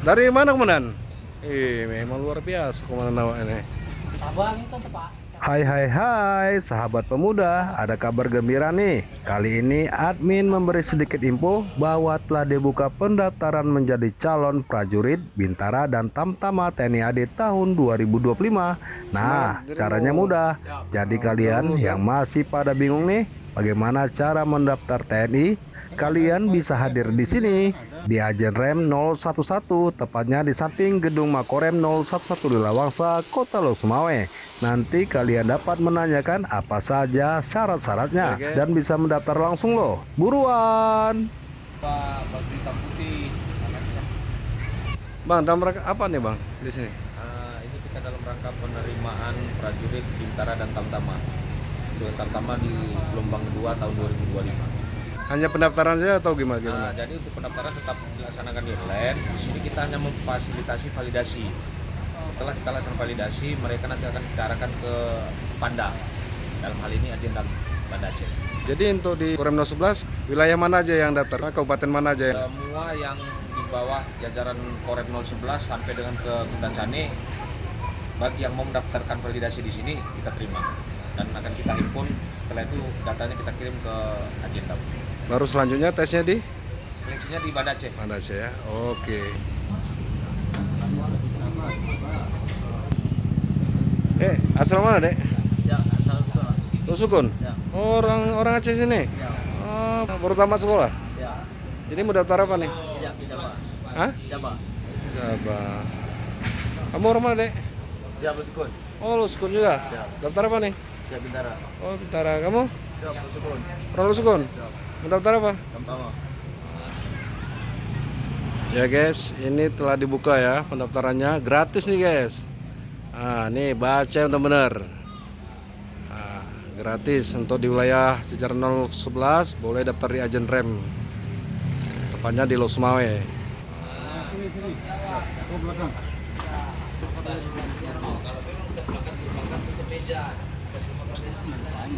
Dari mana komandan? Memang luar biasa komandan awak ini. Abang itu Pak. Hai hai hai sahabat pemuda, ada kabar gembira nih. Kali ini admin memberi sedikit info bahwa telah dibuka pendaftaran menjadi calon prajurit Bintara dan Tamtama TNI AD tahun 2025. Nah, caranya mudah. Jadi kalian yang masih pada bingung nih, bagaimana cara mendaftar TNI? Kalian bisa hadir di sini di Ajen Rem 011, tepatnya di samping gedung Makorem 011 di Lawangsa, Kota Losmawe. Nanti kalian dapat menanyakan apa saja syarat-syaratnya dan bisa mendaftar langsung loh. Buruan. Pak baju hitam putih. Bang, dalam rangka apa nih bang di sini? Ini kita dalam rangka penerimaan prajurit Bintara dan Tamtama. Untuk Tamtama di gelombang kedua tahun 2025. Hanya pendaftaran saja atau gimana? Jadi untuk pendaftaran tetap dilaksanakan di online. Di sini kita hanya memfasilitasi validasi. Setelah kita laksanakan validasi, mereka nanti akan kita arahkan ke Panda. Dalam hal ini Ajen Banda Aceh. Jadi untuk di Korem 011, wilayah mana aja yang daftar? Kabupaten mana aja? Semua yang di bawah jajaran Korem 011 sampai dengan ke Kuta Cane, bagi yang mau mendaftarkan validasi di sini kita terima dan akan kita himpun. Setelah itu datanya kita kirim ke Ajen Tam. Baru selanjutnya tesnya di? Seleksinya di Banda Aceh. Banda Aceh ya. Oke. Asal mana dek? Siap, asal sekolah. Lusukun? Siap. Orang Aceh sini? Siap. Oh, baru tamat sekolah? Siap. Jadi mau daftar apa nih? Siap, Jawa. Hah? Jawa. Coba. Kamu orang mana dek? Siap, Lusukun. Oh Lusukun juga? Siap. Daftar apa nih? Siap, Bintara. Oh Bintara. Kamu? Siap, Lusukun. Orang Lusukun? Siap. Mau daftar apa? Tamtama. Ya guys, ini telah dibuka ya pendaftarannya, gratis nih guys. Nah, nih baca yang benar. Nah, gratis untuk di wilayah jajaran 011 boleh daftar di Ajen Rem. Tepatnya di Losmawe.